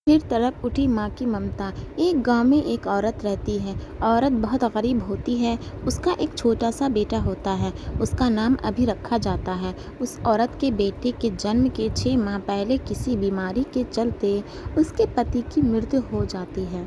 پھر تڑپ اٹھی ماں کی ممتا۔ ایک گاؤں میں ایک عورت رہتی ہے۔ عورت بہت غریب ہوتی ہے۔ اس کا ایک چھوٹا سا بیٹا ہوتا ہے۔ اس کا نام ابھی رکھا جاتا ہے۔ اس عورت کے بیٹے کے جنم کے 6 ماہ پہلے کسی بیماری کے چلتے اس کے پتی کی موت ہو جاتی ہے۔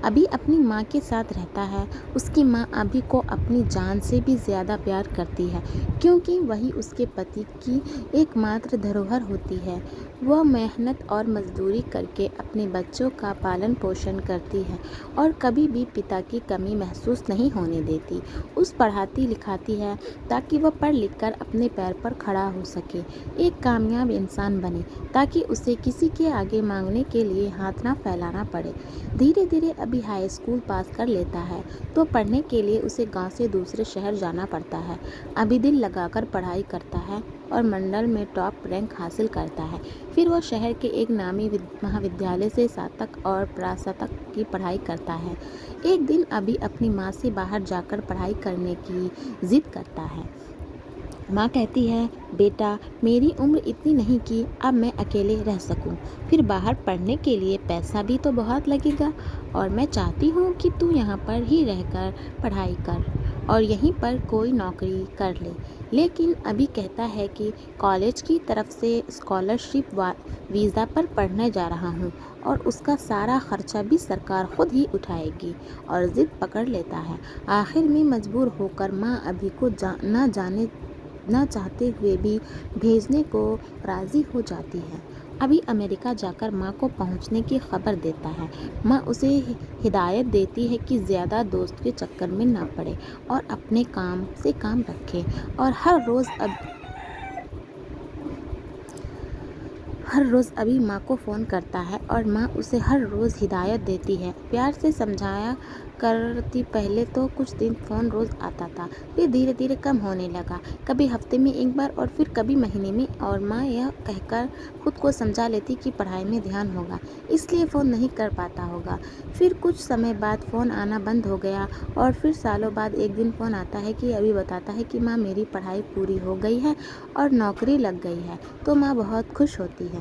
ابھی اپنی ماں کے ساتھ رہتا ہے۔ اس کی ماں ابھی کو اپنی جان سے بھی زیادہ پیار کرتی ہے، کیونکہ وہی اس کے پتی کی ایک ماتر دھروہر ہوتی ہے۔ وہ محنت اور مزدوری کر کے اپنے بچوں کا پالن پوشن کرتی ہے اور کبھی بھی پتا کی کمی محسوس نہیں ہونے دیتی۔ اس پڑھاتی لکھاتی ہے تاکہ وہ پڑھ لکھ کر اپنے پیر پر کھڑا ہو سکے، ایک کامیاب انسان بنے، تاکہ اسے کسی کے آگے مانگنے کے لیے ہاتھ نہ پھیلانا پڑے۔ دھیرے دھیرے ابھی ہائی اسکول پاس کر لیتا ہے تو پڑھنے کے لیے اسے گاؤں سے دوسرے شہر جانا پڑتا ہے۔ ابھی دل لگا کر پڑھائی کرتا ہے اور منڈل میں ٹاپ رینک حاصل کرتا ہے۔ پھر وہ شہر کے ایک نامی مہا ودیالیہ سے سناتک اور پراسنتک کی پڑھائی کرتا ہے۔ ایک دن ابھی اپنی ماں سے باہر جا کر پڑھائی کرنے کی ضد کرتا ہے۔ ماں کہتی ہے، بیٹا میری عمر اتنی نہیں کہ اب میں اکیلے رہ سکوں، پھر باہر پڑھنے کے لیے پیسہ بھی تو بہت لگے گا، اور میں چاہتی ہوں کہ تو یہاں پر ہی رہ کر پڑھائی کر اور یہیں پر کوئی نوکری کر لے۔ لیکن ابھی کہتا ہے کہ کالج کی طرف سے اسکالرشپ ویزا پر پڑھنے جا رہا ہوں اور اس کا سارا خرچہ بھی سرکار خود ہی اٹھائے گی، اور ضد پکڑ لیتا ہے۔ آخر میں مجبور ہو کر ماں ابھی کو نہ چاہتے ہوئے بھی بھیجنے کو راضی ہو جاتی ہے۔ ابھی امریکہ جا کر ماں کو پہنچنے کی خبر دیتا ہے۔ ماں اسے ہدایت دیتی ہے کہ زیادہ دوست کے چکر میں نہ پڑے اور اپنے کام سے کام رکھے، اور ہر روز ابھی ماں کو فون کرتا ہے اور ماں اسے ہر روز ہدایت دیتی ہے، پیار سے سمجھایا کرتی۔ پہلے تو کچھ دن فون روز آتا تھا، پھر دھیرے دھیرے کم ہونے لگا، کبھی ہفتے میں ایک بار اور پھر کبھی مہینے میں، اور ماں یہ کہہ کر خود کو سمجھا لیتی کہ پڑھائی میں دھیان ہوگا، اس لیے فون نہیں کر پاتا ہوگا۔ پھر کچھ سمے بعد فون آنا بند ہو گیا، اور پھر سالوں بعد ایک دن فون آتا ہے کہ ابھی بتاتا ہے کہ ماں میری پڑھائی پوری ہو گئی ہے اور نوکری لگ گئی ہے۔ تو ماں بہت خوش ہوتی ہے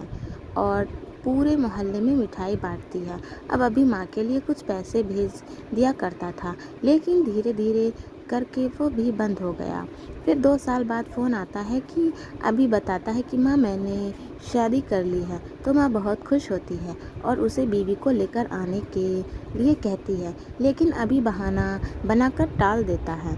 اور پورے محلے میں مٹھائی بانٹتی ہے۔ اب ابھی ماں کے لیے کچھ پیسے بھیج دیا کرتا تھا، لیکن دھیرے دھیرے کر کے وہ بھی بند ہو گیا۔ پھر 2 سال بعد فون آتا ہے کہ ابھی بتاتا ہے کہ ماں میں نے شادی کر لی ہے۔ تو ماں بہت خوش ہوتی ہے اور اسے بیوی کو لے کر آنے کے لیے کہتی ہے، لیکن ابھی بہانہ بنا کر ٹال دیتا ہے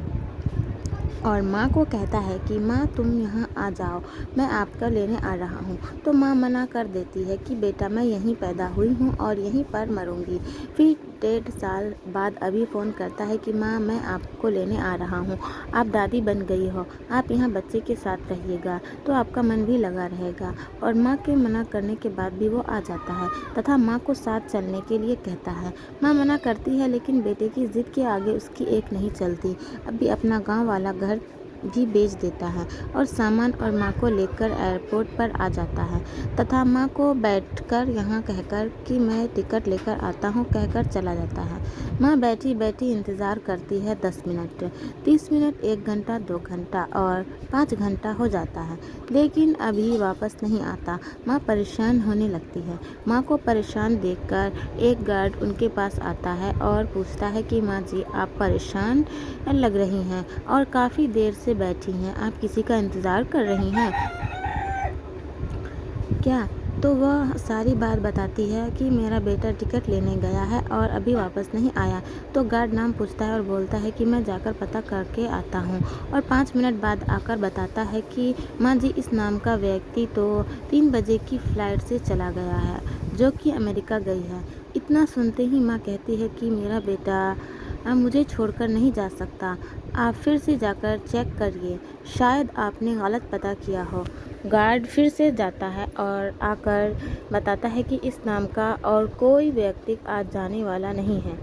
اور ماں کو کہتا ہے کہ ماں تم یہاں آ جاؤ، میں آپ کو لینے آ رہا ہوں۔ تو ماں منع کر دیتی ہے کہ بیٹا میں یہیں پیدا ہوئی ہوں اور یہیں پر مروں گی۔ پھر 1.5 سال بعد ابھی فون کرتا ہے کہ ماں میں آپ کو لینے آ رہا ہوں، آپ دادی بن گئی ہو، آپ یہاں بچے کے ساتھ رہیے گا تو آپ کا من بھی لگا رہے گا، اور ماں کے منع کرنے کے بعد بھی وہ آ جاتا ہے تتھا ماں کو ساتھ چلنے کے لیے کہتا ہے۔ ماں منع کرتی ہے، لیکن بیٹے کی ضد کے آگے اس کی ایک نہیں چلتی۔ ابھی اپنا گاؤں والا گھر بھی بیچ دیتا ہے اور سامان اور ماں کو لے کر ایئرپورٹ پر آ جاتا ہے تتھا ماں کو بیٹھ کر یہاں کہہ کر کہ میں ٹکٹ لے کر آتا ہوں کہہ کر چلا جاتا ہے۔ ماں بیٹھی بیٹھی انتظار کرتی ہے، 10 منٹ، 30 منٹ، 1 گھنٹہ، 2 گھنٹہ اور 5 گھنٹہ ہو جاتا ہے، لیکن ابھی واپس نہیں آتا۔ ماں پریشان ہونے لگتی ہے۔ ماں کو پریشان دیکھ کر ایک گارڈ ان کے پاس آتا ہے اور پوچھتا ہے کہ ماں جی آپ پریشان لگ رہی ہیں اور کافی دیر سے بیٹھی ہیں، آپ کسی کا انتظار کر رہی ہیں کیا؟ تو وہ ساری بات بتاتی ہے کہ میرا بیٹا ٹکٹ لینے گیا ہے اور ابھی واپس نہیں آیا۔ تو گارڈ نام پوچھتا ہے اور بولتا ہے کہ میں جا کر پتہ کر کے آتا ہوں، اور 5 منٹ بعد آ کر بتاتا ہے کہ ماں جی اس نام کا ویکتی تو 3 بجے کی فلائٹ سے چلا گیا ہے جو کہ امریکہ گئی ہے۔ اتنا سنتے ہی ماں کہتی ہے کہ میرا بیٹا مجھے چھوڑ کر نہیں جا سکتا، آپ پھر سے جا کر چیک کریے، شاید آپ نے غلط پتہ کیا ہو۔ گارڈ پھر سے جاتا ہے اور آ کر بتاتا ہے کہ اس نام کا اور کوئی ویکتی آج جانے والا نہیں ہے۔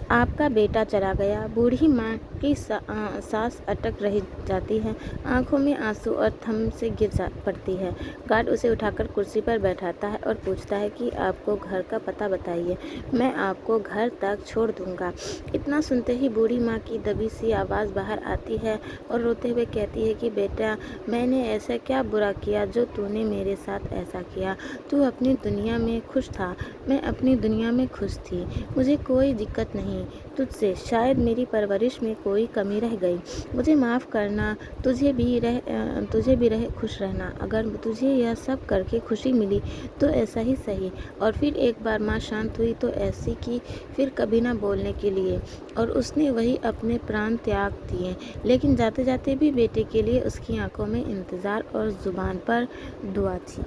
آپ کا بیٹا چلا گیا۔ بوڑھی ماں کی سانس اٹک رہ جاتی ہے، آنکھوں میں آنسو اور تھم سے گر پڑتی ہے۔ گارڈ اسے اٹھا کر کرسی پر بیٹھاتا ہے اور پوچھتا ہے کہ آپ کو گھر کا پتہ بتائیے، میں آپ کو گھر تک چھوڑ دوں گا۔ اتنا سنتے ہی بوڑھی ماں کی دبی سی آواز باہر آتی ہے اور روتے ہوئے کہتی ہے کہ بیٹا، میں نے ایسا کیا برا کیا جو تو نے میرے ساتھ ایسا کیا؟ تو اپنی دنیا میں خوش تھا، میں اپنی دنیا میں خوش تھی، مجھے کوئی دقت نہیں تجھ سے، شاید میری پرورش میں کوئی کمی رہ گئی، مجھے معاف کرنا، تجھے بھی خوش رہنا، اگر تجھے یہ سب کر کے خوشی ملی تو ایسا ہی سہی۔ اور پھر ایک بار ماں شانت ہوئی تو ایسی کی پھر کبھی نہ بولنے کے لیے، اور اس نے وہی اپنے پران تیاگ دیے، لیکن جاتے جاتے بھی بیٹے کے لیے اس کی آنکھوں میں انتظار اور زبان پر دعا تھی۔